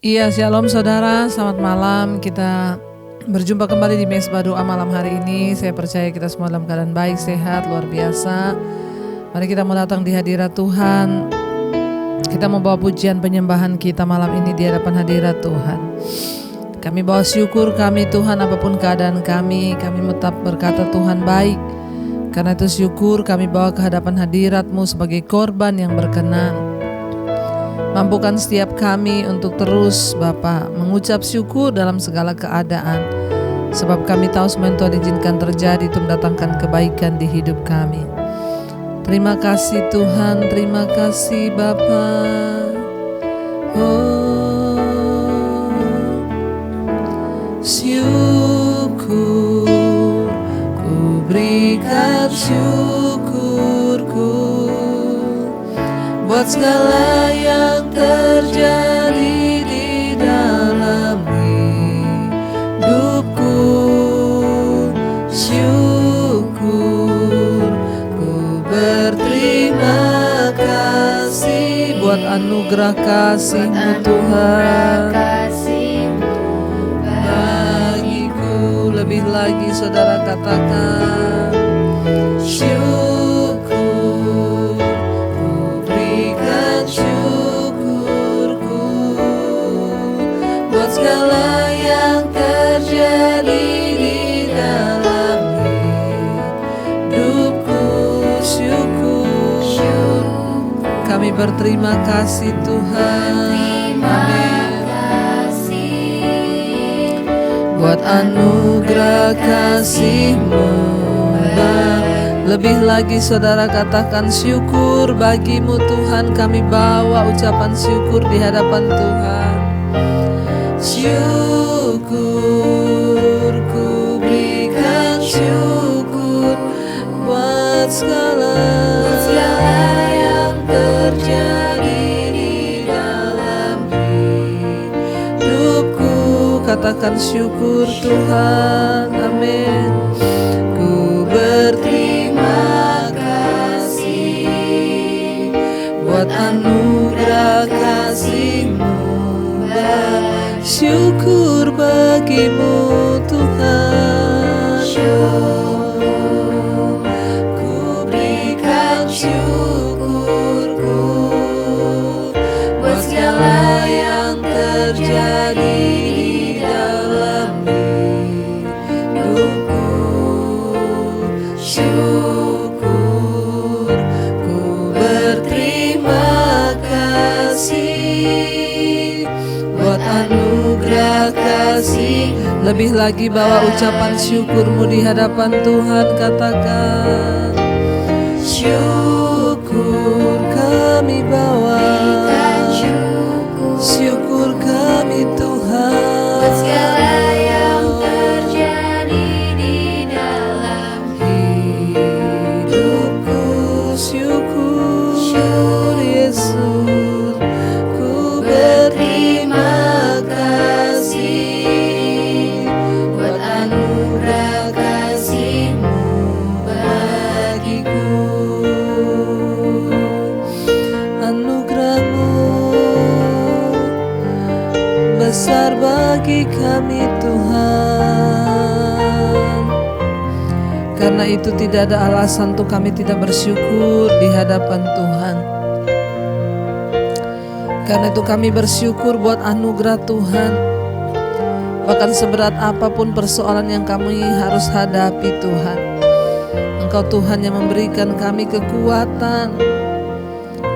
Iya, shalom saudara, selamat malam. Kita berjumpa kembali di Mesbah Doa malam hari ini. Saya percaya kita semua dalam keadaan baik, sehat, luar biasa. Mari kita mau datang di hadirat Tuhan. Kita mau bawa pujian penyembahan kita malam ini di hadapan hadirat Tuhan. Kami bawa syukur kami Tuhan, apapun keadaan kami tetap berkata Tuhan baik. Karena itu syukur kami bawa ke hadapan hadirat-Mu sebagai korban yang berkenan. Mampukan setiap kami untuk terus Bapa mengucap syukur dalam segala keadaan. Sebab kami tahu semua yang Tuhan izinkan terjadi itu mendatangkan kebaikan di hidup kami. Terima kasih Tuhan, terima kasih Bapa. Oh, syukur, ku berikan syukurku buat segala yang terjadi di dalam hidupku. Syukur, ku berterima kasih buat anugerah kasih-Mu Tuhan. Bagiku lebih lagi saudara katakan syukur. Segala yang terjadi di dalam hidupku, syukur. Kami berterima kasih Tuhan. Amin. Buat anugerah kasih-Mu. Lebih lagi saudara katakan syukur bagimu Tuhan. Kami bawa ucapan syukur di hadapan Tuhan. Syukur, ku berikan syukur buat segala yang terjadi di dalam hidupku. Katakan syukur Tuhan, amin. Ku berterima kasih buat anugerah kasih-Mu. Syukur bagimu Tuhan. Syukur, ku berikan syukurku buat segala yang terjadi di dalam hidupku. Syukur, ku berterima kasih buat anugerah kasih. Lebih lagi bawa ucapan syukur-Mu di hadapan Tuhan. Katakan syukur kami bawa, syukur kami Tuhan. Segala yang terjadi di dalam hidupku. Syukur Yesus, ku berterima kasih buat anugerah kasih-Mu bagiku. Anugerah-Mu besar bagi kami Tuhan. Karena itu tidak ada alasan untuk kami tidak bersyukur di hadapan Tuhan. Karena itu kami bersyukur buat anugerah Tuhan. Bahkan seberat apapun persoalan yang kami harus hadapi Tuhan, Engkau Tuhan yang memberikan kami kekuatan.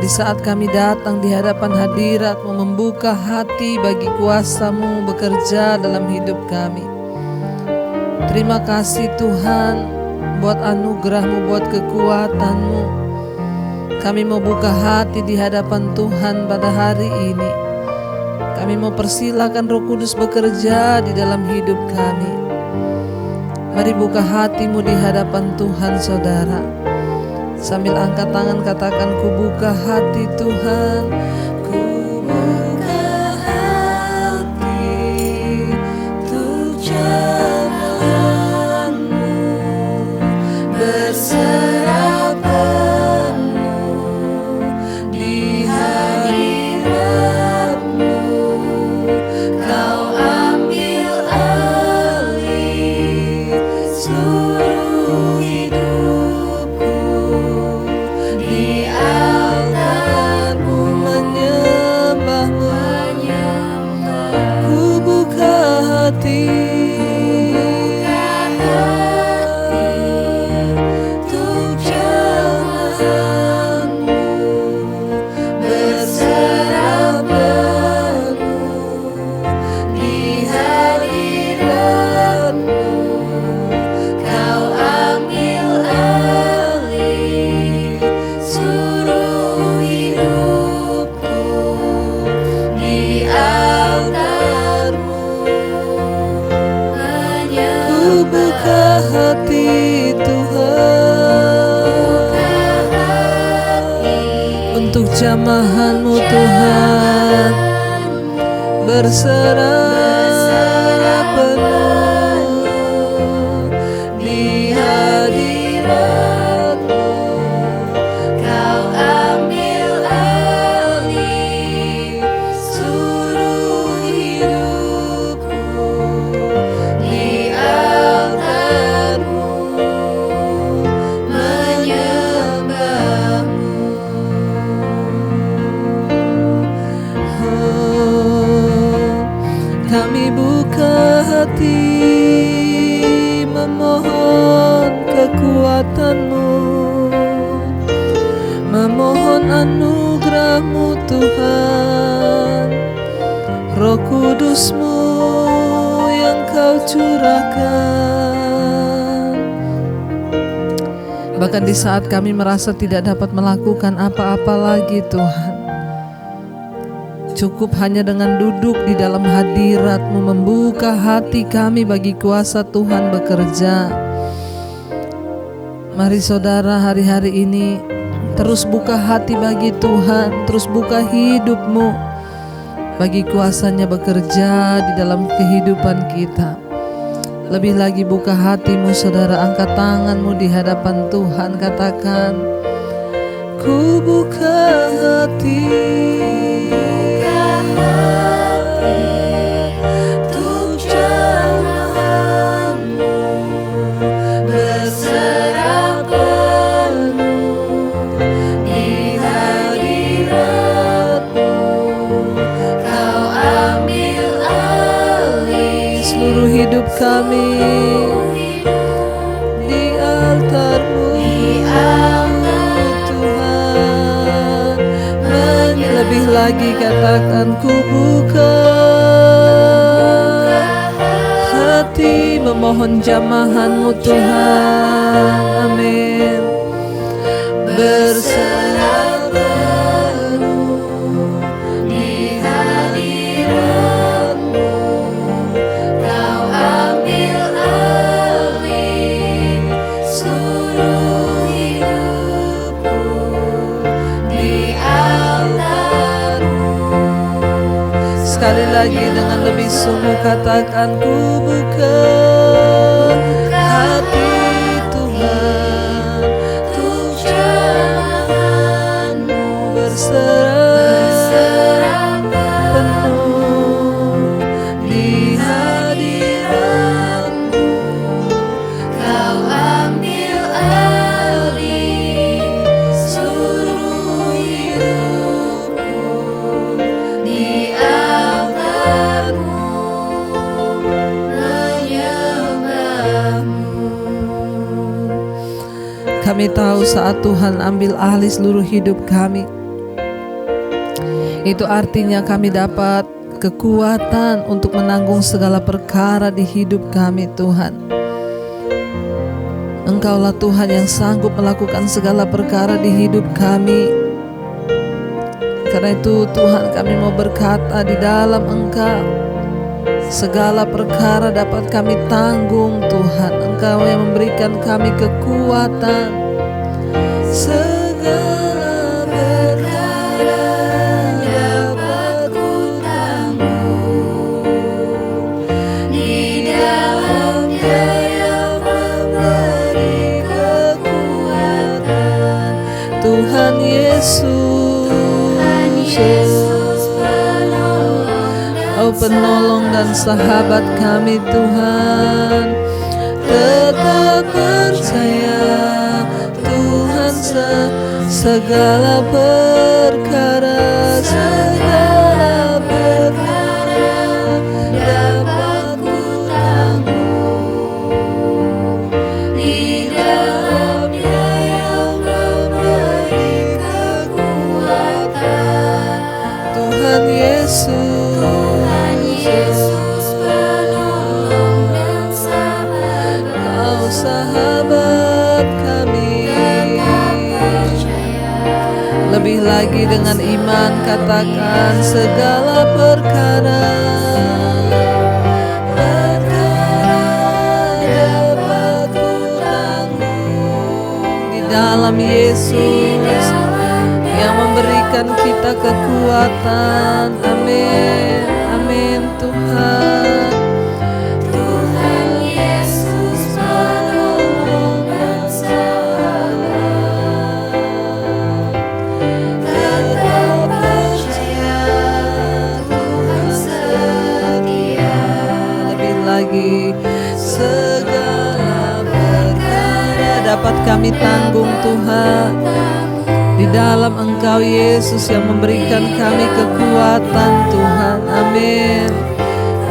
Di saat kami datang di hadapan hadirat-Mu, membuka hati bagi kuasa-Mu bekerja dalam hidup kami. Terima kasih Tuhan buat anugerah-Mu, buat kekuatan-Mu. Kami mau buka hati di hadapan Tuhan pada hari ini. Kami mau persilakan Roh Kudus bekerja di dalam hidup kami. Mari buka hatimu di hadapan Tuhan saudara. Sambil angkat tangan katakan, ku buka hati Tuhan. Ku buka hati untuk jamahan-Mu, berserah penuh di hadirat-Mu. jamahan-Mu Tuhan, berserah penuh di hadirat-Mu. Kau ambil alih seluruh hidupku di altar-Mu, menyembah-Mu. Kami buka hati memohon kekuatan-Mu, memohon anugerah-Mu Tuhan, Roh Kudus-Mu yang Kau curahkan. Bahkan di saat kami merasa tidak dapat melakukan apa-apa lagi Tuhan, cukup hanya dengan duduk di dalam hadirat-Mu, membuka hati kami bagi kuasa Tuhan bekerja. Mari saudara, hari-hari ini terus buka hati bagi Tuhan, terus buka hidupmu bagi kuasanya bekerja di dalam kehidupan kita. Lebih lagi buka hatimu saudara, angkat tanganmu di hadapan Tuhan, katakan, ku buka hati untuk jamahan-Mu, berserah penuh di hadirat-Mu. Kau ambil alih seluruh hidup kami di altar-Mu, Tuhan. Lebih lagi katakan, ku buka hati memohon jamahan-Mu Tuhan. Amin. Berserah penuh di hadirat-Mu, Kau ambil alih seluruh hidupku di altar-Mu. Sekali lagi dengan lebih sungguh katakan, ku buka hati Tuhan untuk jamahan-Mu, berserah penuh di hadirat-Mu. Kau ambil alih seluruh hidupku di altar-Mu, menyembah-Mu. Kami tahu saat Tuhan ambil alih seluruh hidup kami, itu artinya kami dapat kekuatan untuk menanggung segala perkara di hidup kami Tuhan. Engkaulah Tuhan yang sanggup melakukan segala perkara di hidup kami. Karena itu Tuhan, kami mau berkata di dalam Engkau segala perkara dapat kami tanggung Tuhan. Engkau yang memberikan kami kekuatan. Segala perkara dapat ku tanggung di dalam-Nya yang memberi kekuatan. Tuhan Yesus, Oh penolong dan sahabat kami Tuhan, tetap percaya Tuhan segala perkara dapat ku tanggung di dalam-Nya yang memberi kekuatan. Tuhan Yesus, penolong dan sahabat kami. Lebih lagi dengan iman katakan, segala perkara dapat ku tanggung di dalam Yesus. yang memberikan kita kekuatan. Amin, amin Tuhan. Tuhan Yesus penolong dan selamat, tetap percaya Tuhan setia. Lebih lagi, segala perkara dapat kami tanggung Tuhan, di dalam Engkau Yesus yang memberikan kami kekuatan Tuhan. Amin.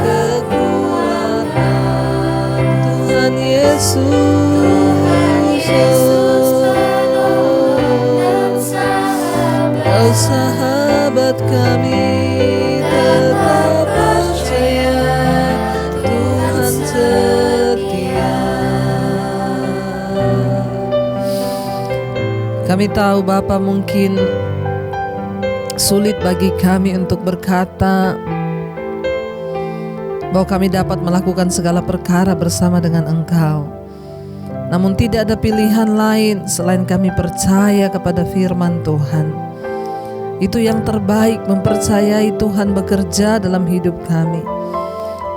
Kekuatan Tuhan Yesus, Kau sahabat kami, tetap percaya Tuhan setia. Kami tahu Bapa, mungkin sulit bagi kami untuk berkata bahwa kami dapat melakukan segala perkara bersama dengan Engkau. Namun tidak ada pilihan lain selain kami percaya kepada firman Tuhan. Itu yang terbaik, mempercayai Tuhan bekerja dalam hidup kami,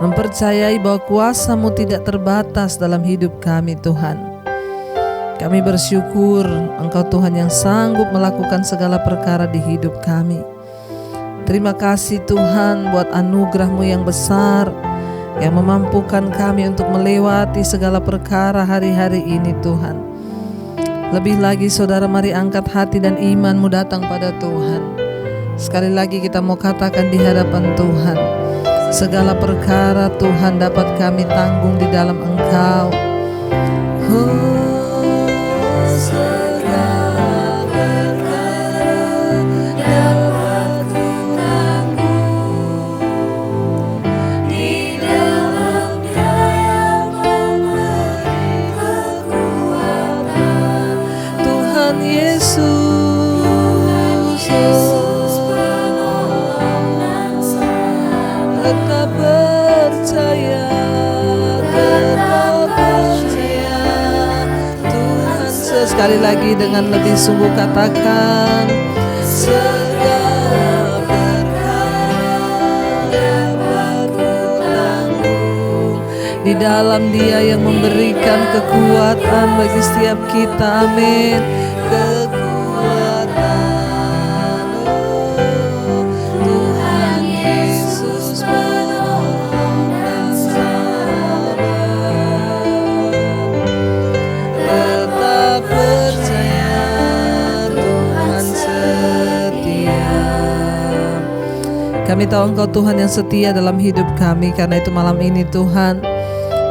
mempercayai bahwa kuasa-Mu tidak terbatas dalam hidup kami Tuhan. Kami bersyukur Engkau Tuhan yang sanggup melakukan segala perkara di hidup kami. Terima kasih Tuhan buat anugerah-Mu yang besar, yang memampukan kami untuk melewati segala perkara hari-hari ini Tuhan. Lebih lagi saudara, mari angkat hati dan iman-Mu datang pada Tuhan. Sekali lagi kita mau katakan di hadapan Tuhan, segala perkara Tuhan dapat kami tanggung di dalam Engkau. Segala perkara dapat ku tanggung di dalam Dia yang memberi kekuatan. Tuhan Yesus, tetap percaya, tetap percaya Tuhan. Sekali lagi dengan lebih sungguh katakan, segala perkara dapat ku tanggung di dalam Dia yang memberikan kekuatan bagi setiap kita. Amin. Kekuatan, oh Tuhan Yesus penolong dan sahabat, tetap percaya Tuhan setia. Kami tahu Engkau Tuhan yang setia dalam hidup kami. Karena itu malam ini Tuhan,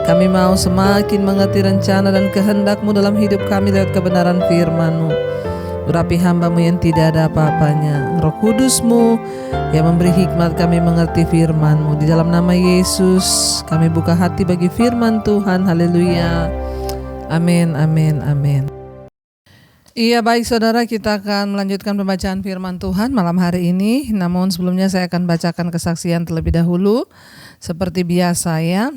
kami mau semakin mengerti rencana dan kehendak-Mu dalam hidup kami lewat kebenaran firman-Mu. Urapi hamba-Mu yang tidak ada apa-apanya. Roh Kudus-Mu yang memberi hikmat kami mengerti firman-Mu. Di dalam nama Yesus kami buka hati bagi firman Tuhan. Haleluya. Amin, amin, amin. Iya, baik saudara, kita akan melanjutkan pembacaan firman Tuhan malam hari ini. Namun sebelumnya saya akan bacakan kesaksian terlebih dahulu. Seperti biasa ya.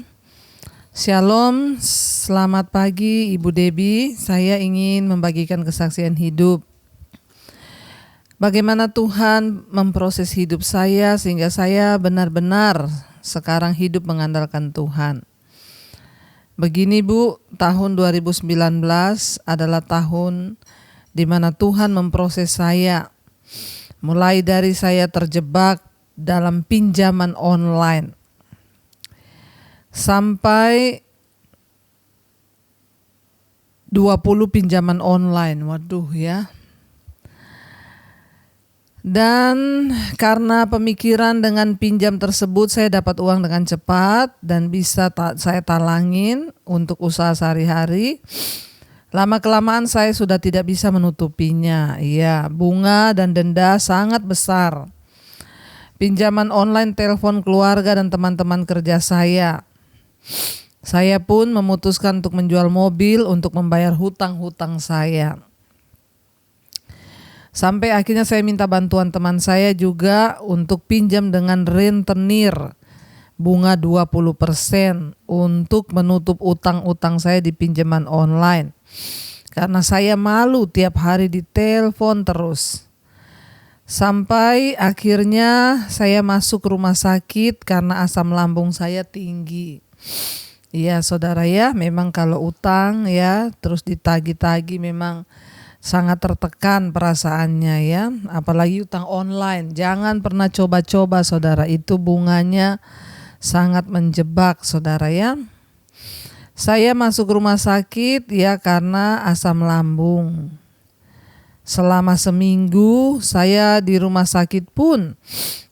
Shalom, selamat pagi Ibu Debbie. Saya ingin membagikan kesaksian hidup. Bagaimana Tuhan memproses hidup saya sehingga saya benar-benar sekarang hidup mengandalkan Tuhan. Begini Bu, tahun 2019 adalah tahun di mana Tuhan memproses saya. Mulai dari saya terjebak dalam pinjaman online sampai 20 pinjaman online. Waduh ya. Dan karena pemikiran dengan pinjam tersebut saya dapat uang dengan cepat dan bisa saya talangin untuk usaha sehari-hari. Lama-kelamaan saya sudah tidak bisa menutupinya. Iya, bunga dan denda sangat besar. Pinjaman online, telepon keluarga dan teman-teman kerja saya. Saya pun memutuskan untuk menjual mobil untuk membayar hutang-hutang saya. Sampai akhirnya saya minta bantuan teman saya juga untuk pinjam dengan rentenir bunga 20% untuk menutup utang-utang saya di pinjaman online. Karena saya malu tiap hari ditelepon terus. Sampai akhirnya saya masuk rumah sakit karena asam lambung saya tinggi. Iya saudara ya, memang kalau utang ya terus ditagi-tagi memang sangat tertekan perasaannya ya. Apalagi utang online, jangan pernah coba-coba saudara, itu bunganya sangat menjebak saudara ya. Saya masuk rumah sakit ya karena asam lambung. Selama seminggu saya di rumah sakit pun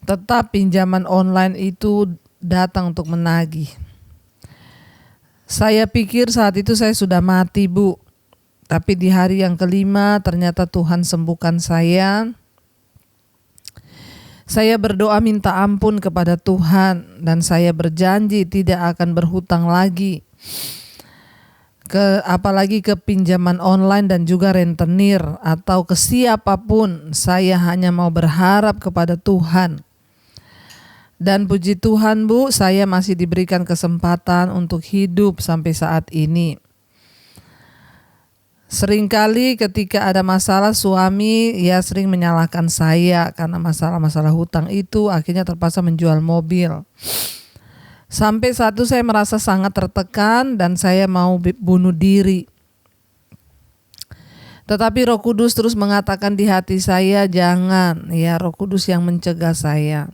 tetap pinjaman online itu datang untuk menagih. Saya pikir saat itu saya sudah mati, Bu. Tapi di hari yang kelima ternyata Tuhan sembuhkan saya. Saya berdoa minta ampun kepada Tuhan dan saya berjanji tidak akan berhutang lagi. Apalagi ke pinjaman online dan juga rentenir atau ke siapapun. Saya hanya mau berharap kepada Tuhan. Dan puji Tuhan, Bu, saya masih diberikan kesempatan untuk hidup sampai saat ini. Seringkali ketika ada masalah suami ya sering menyalahkan saya karena masalah-masalah hutang itu akhirnya terpaksa menjual mobil. Sampai saat itu saya merasa sangat tertekan dan saya mau bunuh diri. Tetapi Roh Kudus terus mengatakan di hati saya, jangan, ya Roh Kudus yang mencegah saya.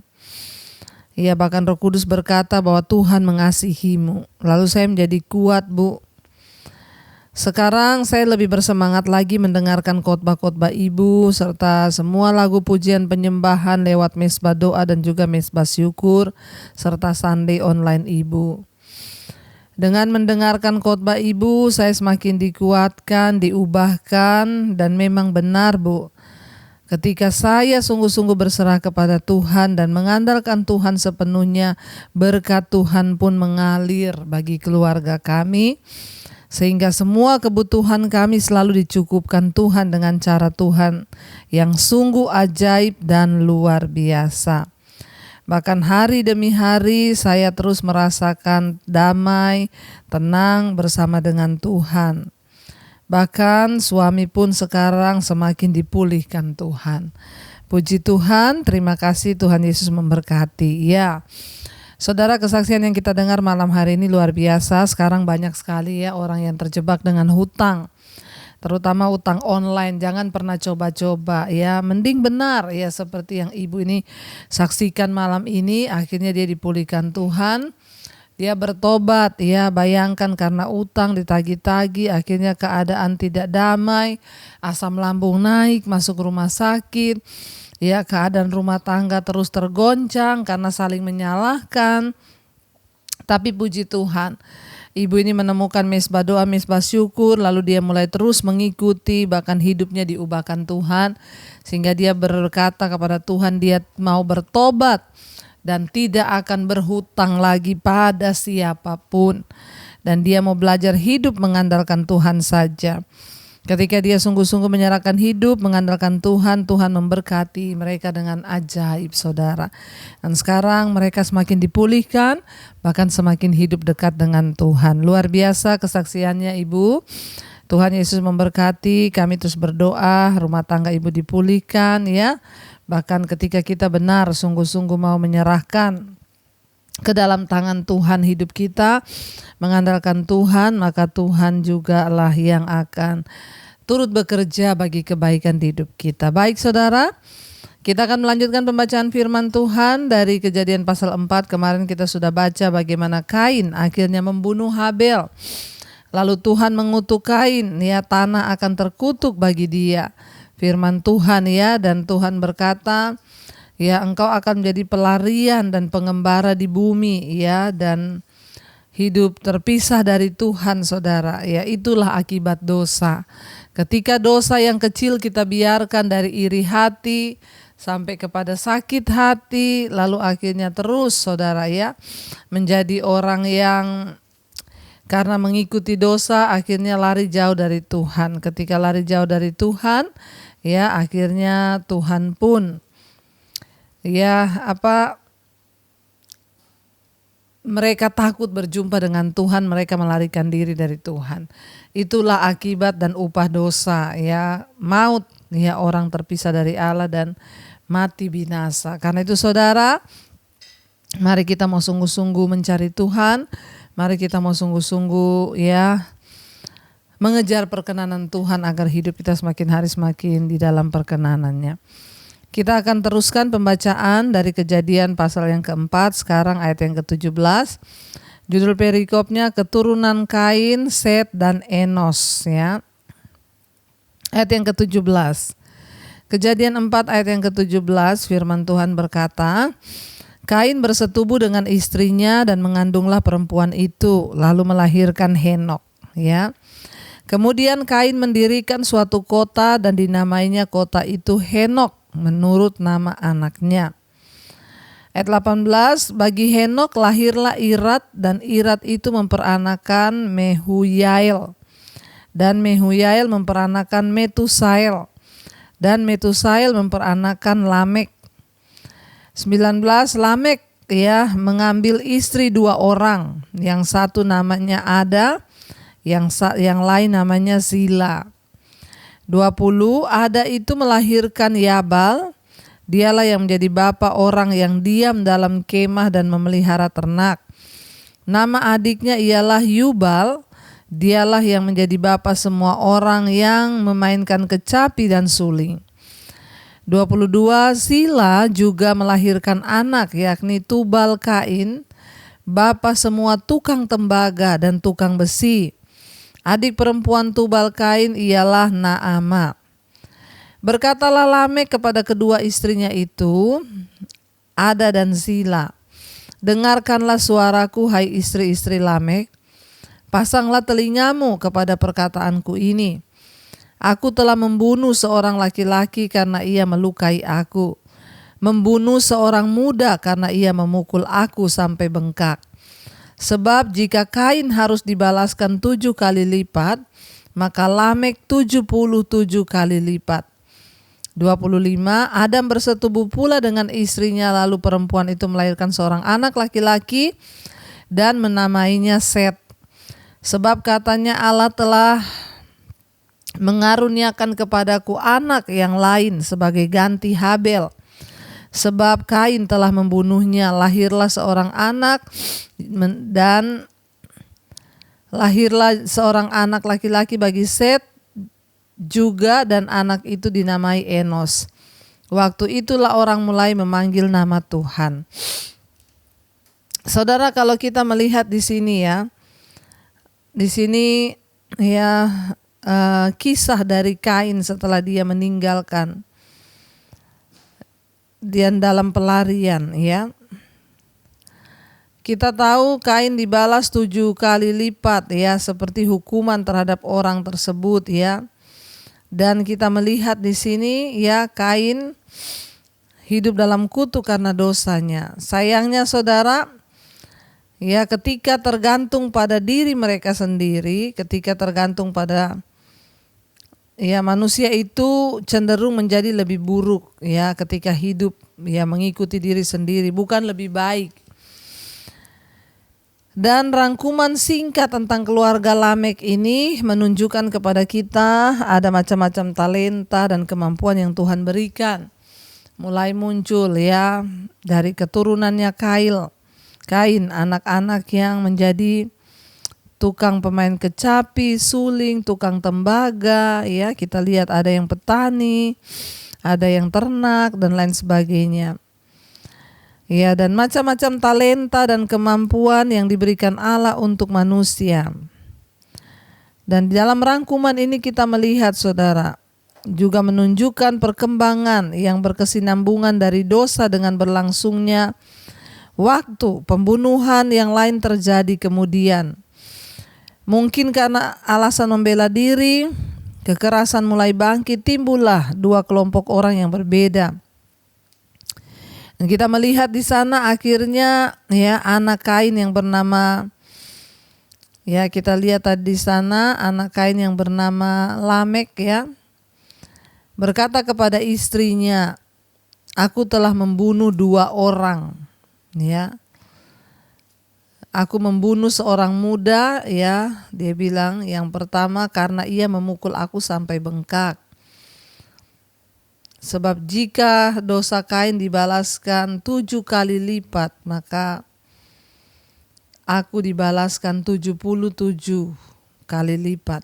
Ya bahkan Roh Kudus berkata bahwa Tuhan mengasihimu. Lalu saya menjadi kuat, Bu. Sekarang saya lebih bersemangat lagi mendengarkan khotbah-khotbah Ibu serta semua lagu pujian penyembahan lewat mesbah doa dan juga mesbah syukur serta Sunday online Ibu. Dengan mendengarkan khotbah Ibu saya semakin dikuatkan, diubahkan dan memang benar, Bu. Ketika saya sungguh-sungguh berserah kepada Tuhan dan mengandalkan Tuhan sepenuhnya, berkat Tuhan pun mengalir bagi keluarga kami. Sehingga semua kebutuhan kami selalu dicukupkan Tuhan dengan cara Tuhan yang sungguh ajaib dan luar biasa. Bahkan hari demi hari saya terus merasakan damai, tenang bersama dengan Tuhan. Bahkan suami pun sekarang semakin dipulihkan Tuhan. Puji Tuhan, terima kasih Tuhan Yesus memberkati. Ya. Saudara, kesaksian yang kita dengar malam hari ini luar biasa. Sekarang banyak sekali ya orang yang terjebak dengan hutang, terutama utang online. Jangan pernah coba-coba ya. Mending benar ya seperti yang Ibu ini saksikan malam ini. Akhirnya dia dipulihkan Tuhan. Dia bertobat ya. Bayangkan karena utang ditagi-tagi, akhirnya keadaan tidak damai, asam lambung naik, masuk rumah sakit. Ya, keadaan rumah tangga terus tergoncang karena saling menyalahkan. Tapi puji Tuhan, Ibu ini menemukan mesbah doa, mesbah syukur, lalu dia mulai terus mengikuti, bahkan hidupnya diubahkan Tuhan. Sehingga dia berkata kepada Tuhan dia mau bertobat dan tidak akan berhutang lagi pada siapapun. Dan dia mau belajar hidup mengandalkan Tuhan saja. Ketika dia sungguh-sungguh menyerahkan hidup, mengandalkan Tuhan, Tuhan memberkati mereka dengan ajaib saudara. Dan sekarang mereka semakin dipulihkan, bahkan semakin hidup dekat dengan Tuhan. Luar biasa kesaksiannya Ibu. Tuhan Yesus memberkati, kami terus berdoa, rumah tangga Ibu dipulihkan ya. Bahkan ketika kita benar sungguh-sungguh mau menyerahkan ke dalam tangan Tuhan hidup kita, mengandalkan Tuhan, maka Tuhan juga lah yang akan turut bekerja bagi kebaikan di hidup kita. Baik saudara, kita akan melanjutkan pembacaan firman Tuhan dari Kejadian pasal 4. Kemarin kita sudah baca bagaimana Kain akhirnya membunuh Habel. Lalu Tuhan mengutuk Kain, ya tanah akan terkutuk bagi dia. Firman Tuhan ya, dan Tuhan berkata, ya engkau akan menjadi pelarian dan pengembara di bumi ya, dan hidup terpisah dari Tuhan saudara. Ya itulah akibat dosa. Ketika dosa yang kecil kita biarkan dari iri hati sampai kepada sakit hati, lalu akhirnya terus saudara ya menjadi orang yang karena mengikuti dosa akhirnya lari jauh dari Tuhan. Ketika lari jauh dari Tuhan ya akhirnya Tuhan pun mereka takut berjumpa dengan Tuhan, mereka melarikan diri dari Tuhan. Itulah akibat dan upah dosa ya, maut ya, orang terpisah dari Allah dan mati binasa. Karena itu saudara, mari kita mau sungguh-sungguh mencari Tuhan. Mari kita mau sungguh-sungguh mengejar perkenanan Tuhan agar hidup kita semakin hari semakin di dalam perkenanannya. Kita akan teruskan pembacaan dari Kejadian pasal yang keempat, sekarang ayat yang ke-17. Judul perikopnya keturunan Kain, Set, dan Enos ya. Ayat yang ke-17. Kejadian 4 ayat yang ke-17, firman Tuhan berkata, Kain bersetubuh dengan istrinya dan mengandunglah perempuan itu, lalu melahirkan Henok. Ya. Kemudian Kain mendirikan suatu kota dan dinamainya kota itu Henok menurut nama anaknya. Ayat 18, bagi Henok lahirlah Irad dan Irad itu memperanakan Mehuyael. Dan Mehuyael memperanakan Metusael. Dan Metusael memperanakan Lamek. 19, Lamek mengambil istri 2 orang, yang satu namanya Ada, yang lain namanya Zila. 20, Ada itu melahirkan Yabal, dialah yang menjadi bapa orang yang diam dalam kemah dan memelihara ternak. Nama adiknya ialah Yubal, dialah yang menjadi bapa semua orang yang memainkan kecapi dan suling. 22, Sila juga melahirkan anak yakni Tubal Kain, bapa semua tukang tembaga dan tukang besi. Adik perempuan Tubal Kain ialah Naama. Berkatalah Lamek kepada kedua istrinya itu, Ada dan Zila, dengarkanlah suaraku hai istri-istri Lamek, pasanglah telingamu kepada perkataanku ini. Aku telah membunuh seorang laki-laki karena ia melukai aku, membunuh seorang muda karena ia memukul aku sampai bengkak. Sebab jika Kain harus dibalaskan 7 kali lipat, maka Lamek 77 kali lipat. 25, Adam bersetubuh pula dengan istrinya, lalu perempuan itu melahirkan seorang anak laki-laki dan menamainya Set. Sebab katanya Allah telah mengaruniakan kepadaku anak yang lain sebagai ganti Habel. Sebab Kain telah membunuhnya, lahirlah seorang anak dan lahirlah seorang anak laki-laki bagi Set juga, dan anak itu dinamai Enos. Waktu itulah orang mulai memanggil nama Tuhan. Saudara, kalau kita melihat di sini kisah dari Kain setelah dia meninggalkan dia dalam pelarian ya. Kita tahu Kain dibalas 7 kali lipat ya, seperti hukuman terhadap orang tersebut ya. Dan kita melihat di sini ya, Kain hidup dalam kutuk karena dosanya. Sayangnya saudara, ya ketika tergantung pada diri mereka sendiri, ketika tergantung pada manusia itu cenderung menjadi lebih buruk ya ketika hidup mengikuti diri sendiri, bukan lebih baik. Dan rangkuman singkat tentang keluarga Lamek ini menunjukkan kepada kita ada macam-macam talenta dan kemampuan yang Tuhan berikan. Mulai muncul dari keturunannya Kain, anak-anak yang menjadi tukang pemain kecapi, suling, tukang tembaga, ya kita lihat ada yang petani, ada yang ternak dan lain sebagainya. Ya, dan macam-macam talenta dan kemampuan yang diberikan Allah untuk manusia. Dan di dalam rangkuman ini kita melihat saudara, juga menunjukkan perkembangan yang berkesinambungan dari dosa dengan berlangsungnya waktu, pembunuhan yang lain terjadi kemudian. Mungkin karena alasan membela diri, kekerasan mulai bangkit, timbullah 2 kelompok orang yang berbeda. Dan kita melihat di sana akhirnya anak Kain yang bernama kita lihat tadi di sana anak Kain yang bernama Lamek berkata kepada istrinya, aku telah membunuh 2 orang. Aku membunuh seorang muda, dia bilang yang pertama karena ia memukul aku sampai bengkak. Sebab jika dosa Kain dibalaskan 7 kali lipat, maka aku dibalaskan 77 kali lipat.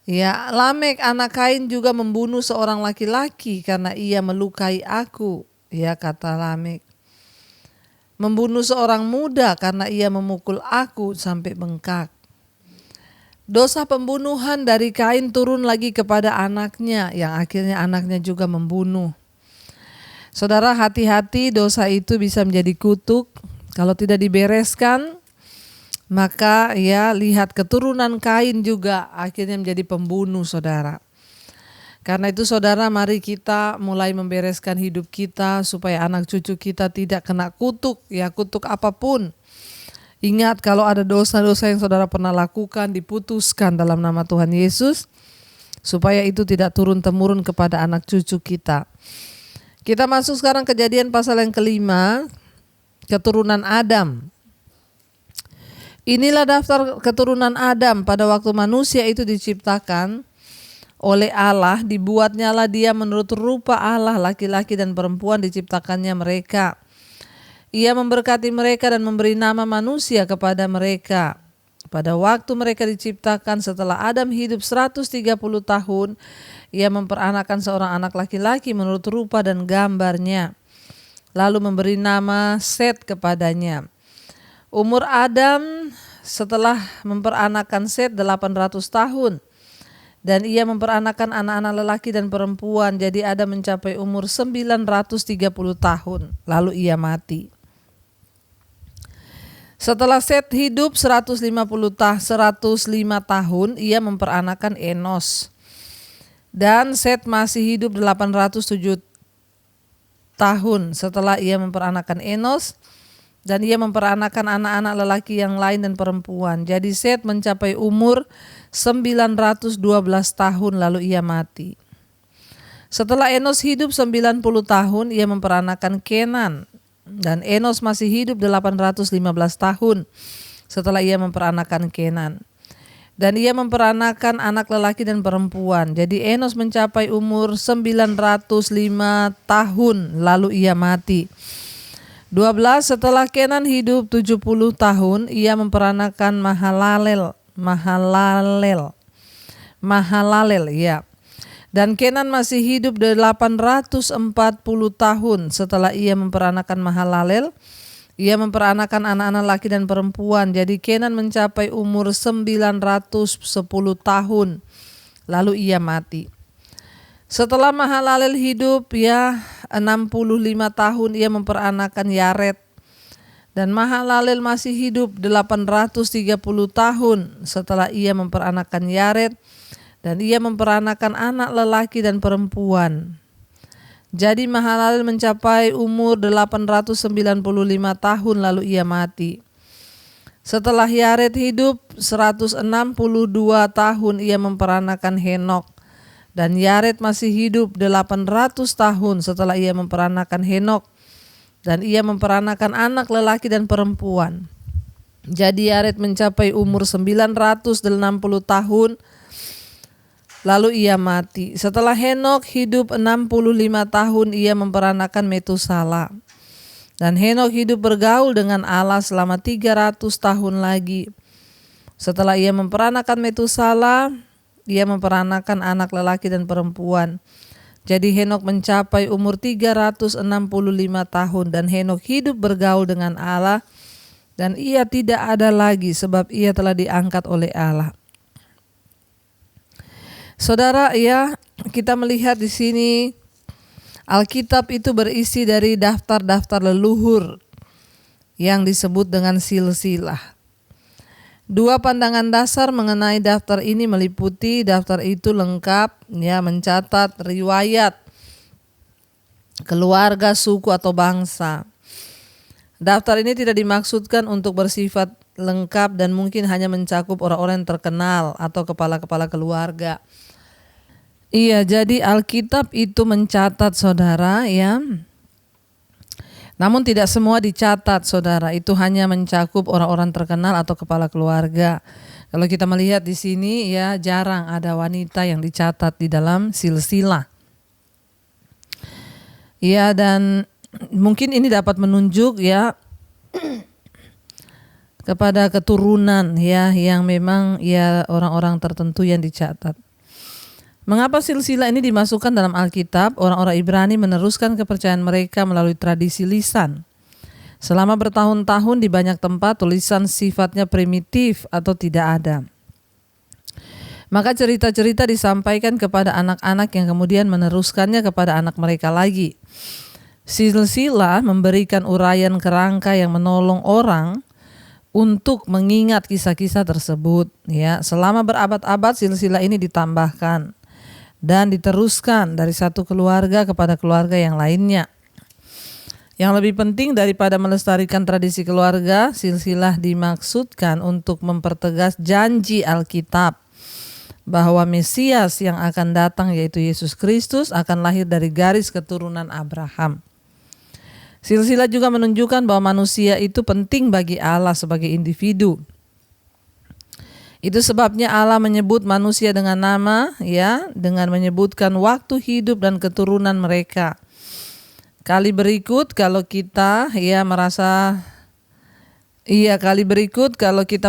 Ya, Lamek anak Kain juga membunuh seorang laki-laki karena ia melukai aku. Ya, kata Lamek. Membunuh seorang muda karena ia memukul aku sampai bengkak. Dosa pembunuhan dari Kain turun lagi kepada anaknya, yang akhirnya anaknya juga membunuh. Saudara, hati-hati, dosa itu bisa menjadi kutuk. Kalau tidak dibereskan, maka ya lihat keturunan Kain juga akhirnya menjadi pembunuh, saudara. Karena itu saudara, mari kita mulai membereskan hidup kita supaya anak cucu kita tidak kena kutuk, ya kutuk apapun. Ingat, kalau ada dosa-dosa yang saudara pernah lakukan, diputuskan dalam nama Tuhan Yesus, supaya itu tidak turun-temurun kepada anak cucu kita. Kita masuk sekarang Kejadian pasal yang kelima, keturunan Adam. Inilah daftar keturunan Adam pada waktu manusia itu diciptakan oleh Allah, dibuatnyalah dia menurut rupa Allah, laki-laki dan perempuan diciptakannya mereka. Ia memberkati mereka dan memberi nama manusia kepada mereka. Pada waktu mereka diciptakan, setelah Adam hidup 130 tahun, ia memperanakan seorang anak laki-laki menurut rupa dan gambarnya. Lalu memberi nama Set kepadanya. Umur Adam setelah memperanakan Set 800 tahun. Dan ia memperanakan anak-anak lelaki dan perempuan. Jadi Adam mencapai umur 930 tahun. Lalu ia mati. Setelah Set hidup 105 tahun, ia memperanakan Enos. Dan Set masih hidup 807 tahun setelah ia memperanakan Enos. Dan ia memperanakan anak-anak lelaki yang lain dan perempuan. Jadi Set mencapai umur 912 tahun lalu ia mati. Setelah Enos hidup 90 tahun, ia memperanakan Kenan. Dan Enos masih hidup 815 tahun setelah ia memperanakan Kenan. Dan ia memperanakan anak lelaki dan perempuan. Jadi Enos mencapai umur 905 tahun lalu ia mati. 12 setelah Kenan hidup 70 tahun, ia memperanakan Mahalalel, ya. Dan Kenan masih hidup 840 tahun setelah ia memperanakan Mahalalel. Ia memperanakan anak-anak laki dan perempuan. Jadi Kenan mencapai umur 910 tahun lalu ia mati. Setelah Mahalalel hidup 65 tahun, ia memperanakan Yared. Dan Mahalalel masih hidup 830 tahun setelah ia memperanakan Yared. Dan ia memperanakan anak lelaki dan perempuan. Jadi Mahalalel mencapai umur 895 tahun lalu ia mati. Setelah Yared hidup 162 tahun, ia memperanakan Henok. Dan Yared masih hidup 800 tahun setelah ia memperanakan Henok. Dan ia memperanakan anak lelaki dan perempuan. Jadi Yared mencapai umur 960 tahun lalu ia mati. Setelah Henok hidup 65 tahun, ia memperanakan Metusala. Dan Henok hidup bergaul dengan Allah selama 300 tahun lagi. Setelah ia memperanakan Metusala, ia memperanakan anak lelaki dan perempuan. Jadi Henok mencapai umur 365 tahun dan Henok hidup bergaul dengan Allah dan ia tidak ada lagi sebab ia telah diangkat oleh Allah. Saudara, ya, kita melihat di sini Alkitab itu berisi dari daftar-daftar leluhur yang disebut dengan silsilah. Dua pandangan dasar mengenai daftar ini meliputi daftar itu lengkap, ya, mencatat riwayat keluarga, suku atau bangsa. Daftar ini tidak dimaksudkan untuk bersifat lengkap dan mungkin hanya mencakup orang-orang yang terkenal atau kepala-kepala keluarga. Iya, jadi Alkitab itu mencatat, saudara, ya. Namun tidak semua dicatat, saudara. Itu hanya mencakup orang-orang terkenal atau kepala keluarga. Kalau kita melihat di sini, ya, jarang ada wanita yang dicatat di dalam silsilah. Ya, dan mungkin ini dapat menunjuk ya kepada keturunan ya yang memang ya orang-orang tertentu yang dicatat. Mengapa silsilah ini dimasukkan dalam Alkitab? Orang-orang Ibrani meneruskan kepercayaan mereka melalui tradisi lisan. Selama bertahun-tahun di banyak tempat tulisan sifatnya primitif atau tidak ada. Maka cerita-cerita disampaikan kepada anak-anak yang kemudian meneruskannya kepada anak mereka lagi. Silsilah memberikan uraian kerangka yang menolong orang untuk mengingat kisah-kisah tersebut. Ya, selama berabad-abad silsilah ini ditambahkan dan diteruskan dari satu keluarga kepada keluarga yang lainnya. Yang lebih penting daripada melestarikan tradisi keluarga, silsilah dimaksudkan untuk mempertegas janji Alkitab bahwa Mesias yang akan datang yaitu Yesus Kristus akan lahir dari garis keturunan Abraham. Silsilah juga menunjukkan bahwa manusia itu penting bagi Allah sebagai individu. Itu sebabnya Allah menyebut manusia dengan nama ya, dengan menyebutkan waktu hidup dan keturunan mereka. Kali berikut kalau kita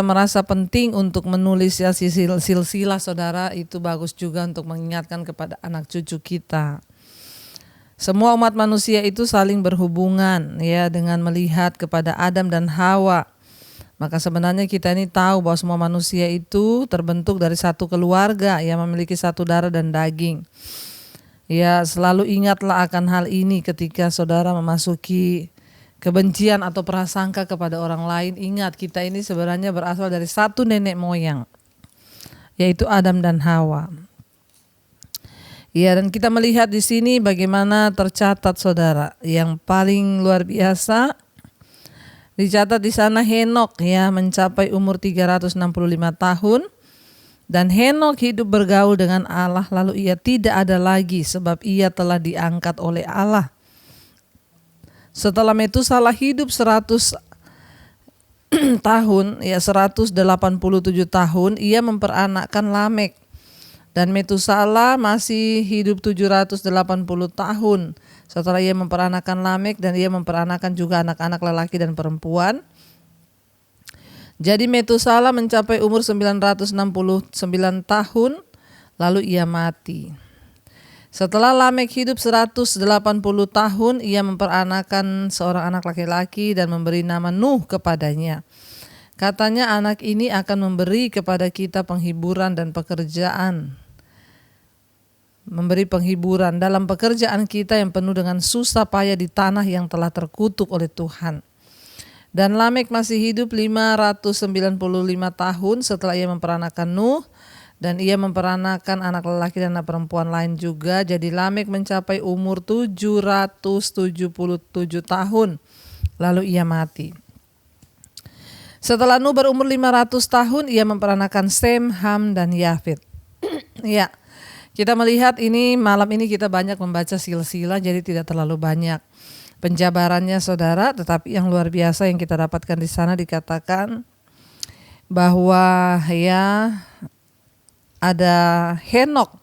merasa penting untuk menulis ya silsilah saudara, itu bagus juga untuk mengingatkan kepada anak cucu kita. Semua umat manusia itu saling berhubungan ya dengan melihat kepada Adam dan Hawa. Maka sebenarnya kita ini tahu bahwa semua manusia itu terbentuk dari satu keluarga yang memiliki satu darah dan daging. Ya, selalu ingatlah akan hal ini ketika saudara memasuki kebencian atau prasangka kepada orang lain. Ingat, kita ini sebenarnya berasal dari satu nenek moyang, yaitu Adam dan Hawa. Ya, dan kita melihat di sini bagaimana tercatat saudara, yang paling luar biasa dicatat di sana Henok ya mencapai umur 365 tahun. Dan Henok hidup bergaul dengan Allah, lalu ia tidak ada lagi sebab ia telah diangkat oleh Allah. Setelah Metusalah hidup 100 tahun, ya 187 tahun, ia memperanakkan Lamek. Dan Metusalah masih hidup 780 tahun setelah ia memperanakkan Lamek, dan ia memperanakkan juga anak-anak lelaki dan perempuan. Jadi Metusalah mencapai umur 969 tahun, lalu ia mati. Setelah Lamek hidup 180 tahun, ia memperanakkan seorang anak laki-laki dan memberi nama Nuh kepadanya. Katanya anak ini akan memberi kepada kita penghiburan dan pekerjaan. Memberi penghiburan dalam pekerjaan kita yang penuh dengan susah payah di tanah yang telah terkutuk oleh Tuhan. Dan Lamek masih hidup 595 tahun setelah ia memperanakkan Nuh, dan ia memperanakkan anak lelaki dan anak perempuan lain juga. Jadi Lamek mencapai umur 777 tahun, lalu ia mati. Setelah Nuh berumur 500 tahun, ia memperanakkan Sem, Ham, dan Yafet. Ya, kita melihat ini malam ini kita banyak membaca silsilah, jadi tidak terlalu banyak penjabarannya saudara, tetapi yang luar biasa yang kita dapatkan di sana dikatakan bahwa ya ada Henok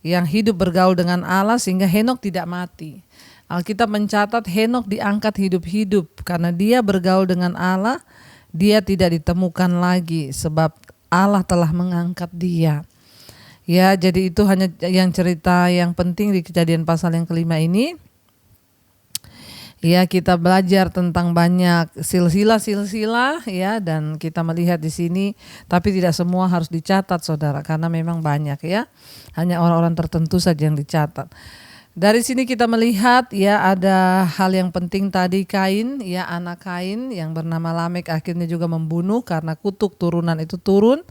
yang hidup bergaul dengan Allah sehingga Henok tidak mati. Alkitab mencatat Henok diangkat hidup-hidup karena dia bergaul dengan Allah, dia tidak ditemukan lagi sebab Allah telah mengangkat dia. Ya, jadi itu hanya yang cerita yang penting di Kejadian pasal yang kelima ini. Ya, kita belajar tentang banyak silsilah ya, dan kita melihat di sini, tapi tidak semua harus dicatat saudara, karena memang banyak ya. Hanya orang-orang tertentu saja yang dicatat. Dari sini kita melihat ya ada hal yang penting tadi, Kain ya, anak Kain yang bernama Lamek akhirnya juga membunuh karena kutuk turunan itu turun.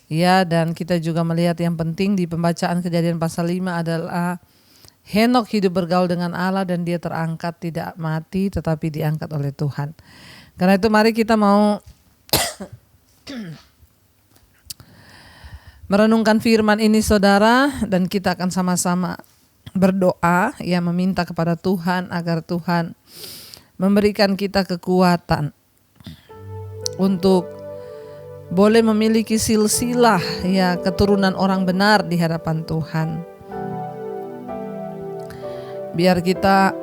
Ya, dan kita juga melihat yang penting di pembacaan Kejadian pasal 5 adalah Henok hidup bergaul dengan Allah dan dia terangkat, tidak mati tetapi diangkat oleh Tuhan. Karena itu mari kita mau merenungkan firman ini saudara, dan kita akan sama-sama berdoa ya, meminta kepada Tuhan agar Tuhan memberikan kita kekuatan untuk boleh memiliki silsilah ya, keturunan orang benar di hadapan Tuhan. Biar kita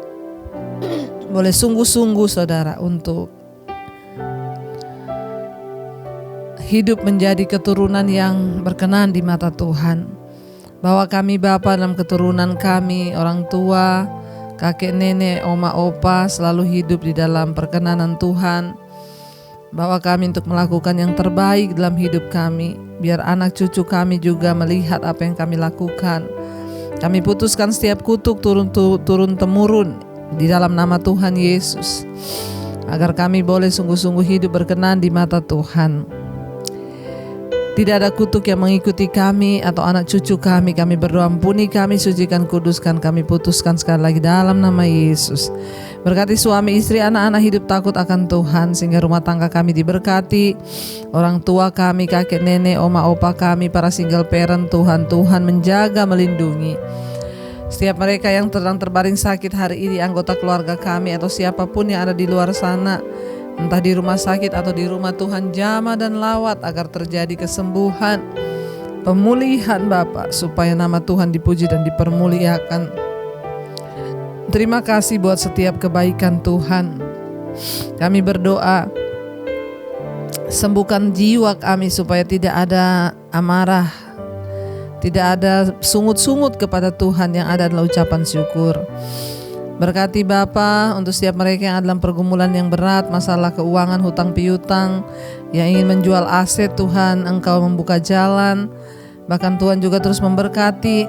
boleh sungguh-sungguh saudara untuk hidup menjadi keturunan yang berkenan di mata Tuhan. Bahwa kami Bapa dalam keturunan kami, orang tua, kakek nenek, oma opa selalu hidup di dalam perkenanan Tuhan. Bahwa kami untuk melakukan yang terbaik dalam hidup kami, biar anak cucu kami juga melihat apa yang kami lakukan. Kami putuskan setiap kutuk turun-temurun di dalam nama Tuhan Yesus, agar kami boleh sungguh-sungguh hidup berkenan di mata Tuhan. Tidak ada kutuk yang mengikuti kami atau anak cucu kami. Kami berdoa, ampuni kami, sucikan, kuduskan. Kami putuskan sekali lagi dalam nama Yesus. Berkati suami, istri, anak-anak hidup takut akan Tuhan, sehingga rumah tangga kami diberkati. Orang tua kami, kakek nenek, oma opa kami, para single parent, Tuhan menjaga, melindungi. Setiap mereka yang sedang terbaring sakit hari ini, anggota keluarga kami atau siapapun yang ada di luar sana, entah di rumah sakit atau di rumah, Tuhan jamah dan lawat agar terjadi kesembuhan, pemulihan Bapa, supaya nama Tuhan dipuji dan dipermuliakan. Terima kasih buat setiap kebaikan Tuhan. Kami berdoa, sembuhkan jiwa kami supaya tidak ada amarah, tidak ada sungut-sungut kepada Tuhan, yang ada adalah ucapan syukur. Berkati Bapa untuk setiap mereka yang ada dalam pergumulan yang berat, masalah keuangan, hutang piutang, yang ingin menjual aset, Tuhan Engkau membuka jalan. Bahkan Tuhan juga terus memberkati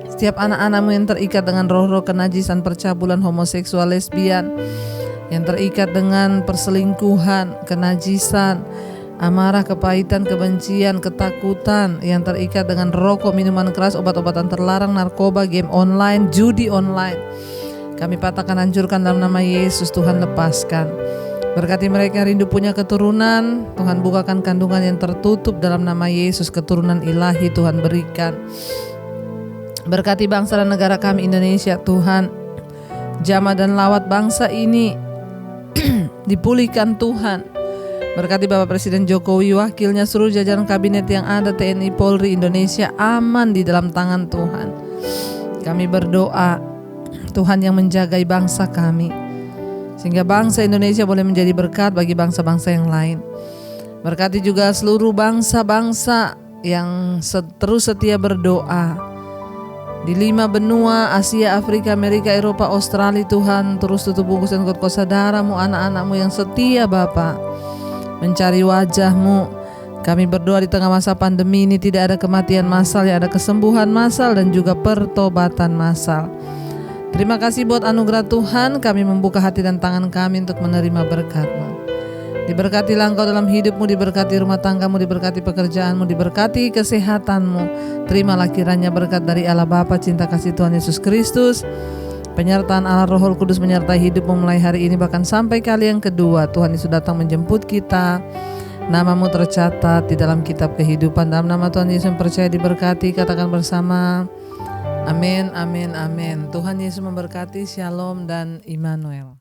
setiap anak-anak-Mu yang terikat dengan roh-roh kenajisan, percabulan, homoseksual, lesbian, yang terikat dengan perselingkuhan, kenajisan, amarah, kepahitan, kebencian, ketakutan, yang terikat dengan rokok, minuman keras, obat-obatan terlarang, narkoba, game online, judi online. Kami patahkan, hancurkan dalam nama Yesus. Tuhan lepaskan. Berkati mereka yang rindu punya keturunan, Tuhan bukakan kandungan yang tertutup dalam nama Yesus. Keturunan ilahi Tuhan berikan. Berkati bangsa dan negara kami Indonesia, Tuhan jamah dan lawat bangsa ini dipulihkan Tuhan. Berkati Bapak Presiden Jokowi, wakilnya, seluruh jajaran kabinet yang ada, TNI, Polri, Indonesia aman di dalam tangan Tuhan. Kami berdoa, Tuhan yang menjagai bangsa kami, sehingga bangsa Indonesia boleh menjadi berkat bagi bangsa-bangsa yang lain. Berkati juga seluruh bangsa-bangsa yang terus setia berdoa di 5 benua, Asia, Afrika, Amerika, Eropa, Australia. Tuhan terus tutup bungkus dan kot saudara-Mu, anak-anak-Mu yang setia Bapa, mencari wajah-Mu. Kami berdoa di tengah masa pandemi ini tidak ada kematian massal, ya ada kesembuhan massal dan juga pertobatan massal. Terima kasih buat anugerah Tuhan. Kami membuka hati dan tangan kami untuk menerima berkat-Mu. Diberkatilah Engkau dalam hidup-Mu, diberkati rumah tangga-Mu, diberkati pekerjaan-Mu, diberkati kesehatan-Mu. Terimalah kiranya berkat dari Allah Bapa, cinta kasih Tuhan Yesus Kristus, penyertaan Allah Roh Kudus menyertai hidup-Mu mulai hari ini bahkan sampai kali yang kedua. Tuhan Yesus datang menjemput kita. Nama-Mu tercatat di dalam kitab kehidupan. Dalam nama Tuhan Yesus percaya diberkati. Katakan bersama, amin, amin, amin. Tuhan Yesus memberkati. Shalom dan Immanuel.